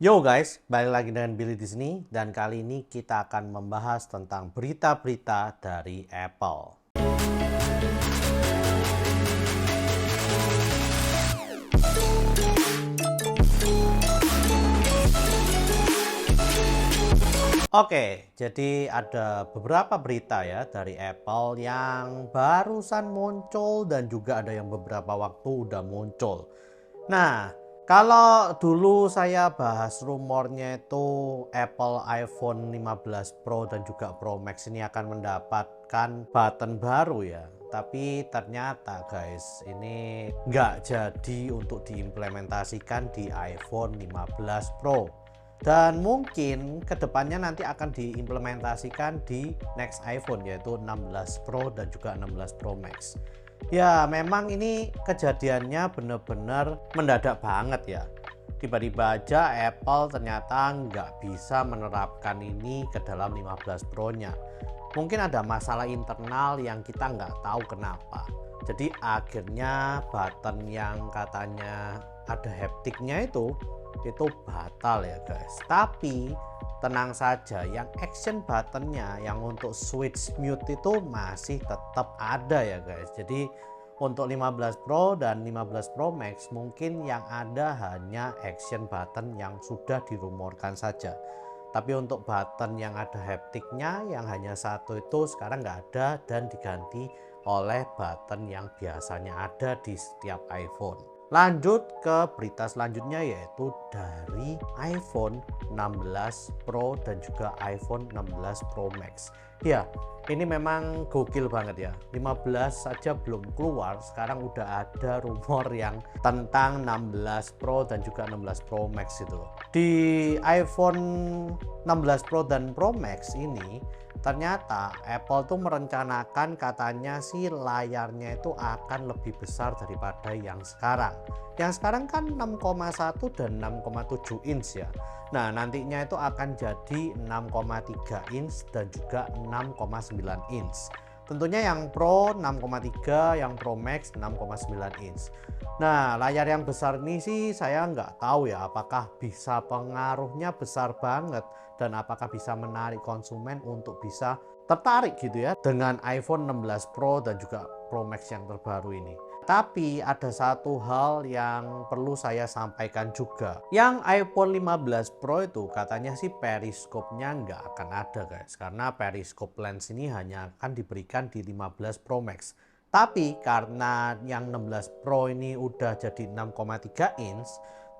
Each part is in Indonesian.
Yo guys, balik lagi dengan Billy di sini dan kali ini kita akan membahas tentang berita-berita dari Apple. Oke, jadi ada beberapa berita ya dari Apple yang barusan muncul dan juga ada yang beberapa waktu udah muncul. Nah, kalau dulu saya bahas rumornya itu Apple iPhone 15 Pro dan juga Pro Max ini akan mendapatkan button baru ya. Tapi ternyata guys, ini nggak jadi untuk diimplementasikan di iPhone 15 Pro. Dan mungkin kedepannya nanti akan diimplementasikan di next iPhone yaitu 16 Pro dan juga 16 Pro Max. Ya memang ini kejadiannya benar-benar mendadak banget ya. Tiba-tiba aja Apple ternyata nggak bisa menerapkan ini ke dalam 15 Pro-nya. Mungkin ada masalah internal yang kita nggak tahu kenapa. Jadi akhirnya button yang katanya ada haptiknya itu batal ya guys. Tapi tenang saja, yang action buttonnya yang untuk switch mute itu masih tetap ada ya guys. Jadi untuk 15 Pro dan 15 Pro Max mungkin yang ada hanya action button yang sudah dirumorkan saja. Tapi untuk button yang ada haptiknya yang hanya satu itu sekarang nggak ada dan diganti oleh button yang biasanya ada di setiap iPhone. Lanjut ke berita selanjutnya yaitu dari iPhone 16 Pro dan juga iPhone 16 Pro Max. Ya, ini memang gokil banget ya. 15 saja belum keluar, sekarang udah ada rumor yang tentang 16 Pro dan juga 16 Pro Max itu. Di iPhone 16 Pro dan Pro Max ini ternyata Apple tuh merencanakan katanya sih layarnya itu akan lebih besar daripada yang sekarang. Yang sekarang kan 6,1 dan 6,7 inch ya. Nah nantinya itu akan jadi 6,3 inch dan juga 6,9 inch. Tentunya yang Pro 6,3, yang Pro Max 6,9 inch. Nah layar yang besar ini sih saya nggak tahu ya apakah bisa pengaruhnya besar banget dan apakah bisa menarik konsumen untuk bisa tertarik gitu ya dengan iPhone 16 Pro dan juga Pro Max yang terbaru ini. Tapi ada satu hal yang perlu saya sampaikan juga. Yang iPhone 15 Pro itu katanya sih periskopnya nggak akan ada guys. Karena periskop lens ini hanya akan diberikan di 15 Pro Max. Tapi karena yang 16 Pro ini udah jadi 6,3 inch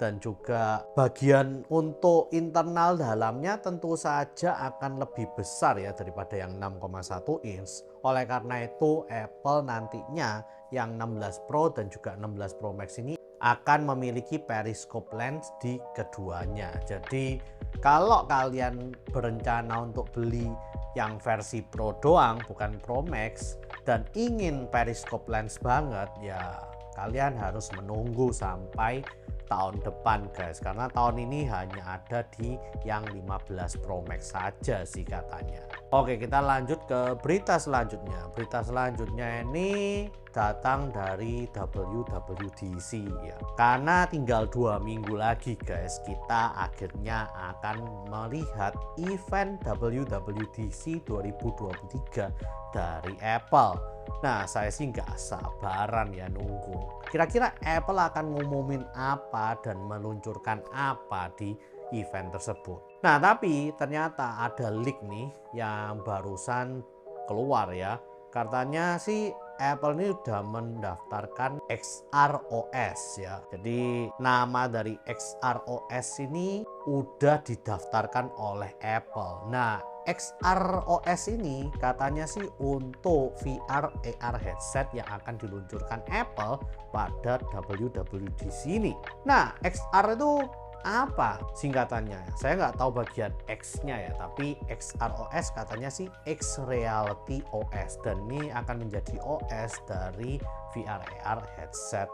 dan juga bagian untuk internal dalamnya tentu saja akan lebih besar ya daripada yang 6,1 inch. Oleh karena itu Apple nantinya yang 16 Pro dan juga 16 Pro Max ini akan memiliki periscope lens di keduanya. Jadi kalau kalian berencana untuk beli yang versi Pro doang bukan Pro Max dan ingin periscope lens banget ya kalian harus menunggu sampai tahun depan guys, karena tahun ini hanya ada di yang 15 Pro Max saja sih katanya. Oke, kita lanjut ke berita selanjutnya. Berita selanjutnya ini datang dari WWDC ya. Karena tinggal 2 minggu lagi guys, kita akhirnya akan melihat event WWDC 2023 dari Apple. Nah, saya sih nggak sabaran ya nunggu. Kira-kira Apple akan ngumumin apa dan meluncurkan apa di event tersebut. Nah, tapi ternyata ada leak nih yang barusan keluar ya. Katanya sih Apple ini udah mendaftarkan XROS ya. Jadi nama dari XROS ini udah didaftarkan oleh Apple. Nah, XROS ini katanya sih untuk VR AR headset yang akan diluncurkan Apple pada WWDC ini. Nah, XR itu apa singkatannya? Saya nggak tahu bagian X-nya ya, tapi XROS katanya sih X Reality OS dan ini akan menjadi OS dari VR AR headset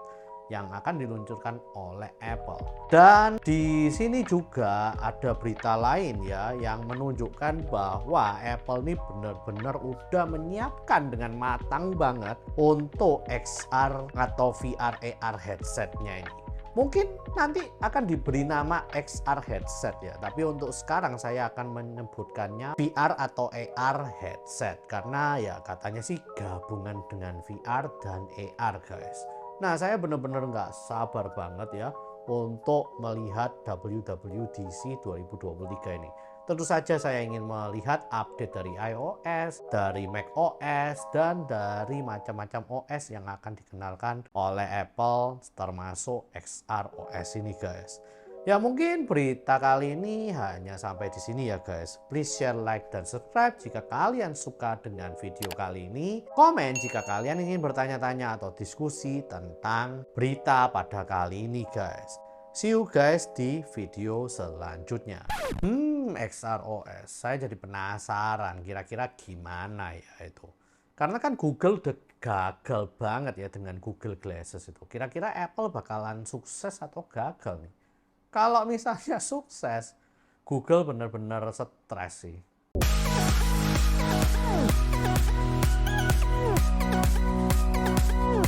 yang akan diluncurkan oleh Apple. Dan di sini juga ada berita lain ya yang menunjukkan bahwa Apple ini benar-benar udah menyiapkan dengan matang banget untuk XR atau VR AR headsetnya ini. Mungkin nanti akan diberi nama XR headset ya, tapi untuk sekarang saya akan menyebutkannya VR atau AR headset karena ya katanya sih gabungan dengan VR dan AR guys. Nah, saya bener-bener nggak sabar banget ya untuk melihat WWDC 2023 ini. Tentu saja saya ingin melihat update dari iOS, dari macOS, dan dari macam-macam OS yang akan dikenalkan oleh Apple termasuk XR OS ini guys. Ya mungkin berita kali ini hanya sampai di sini ya guys. Please share, like, dan subscribe jika kalian suka dengan video kali ini. Komen jika kalian ingin bertanya-tanya atau diskusi tentang berita pada kali ini guys. See you guys di video selanjutnya. XROS. Saya jadi penasaran kira-kira gimana ya itu. Karena kan Google udah gagal banget ya dengan Google Glasses itu. Kira-kira Apple bakalan sukses atau gagal nih? Kalau misalnya sukses, Google benar-benar stres sih.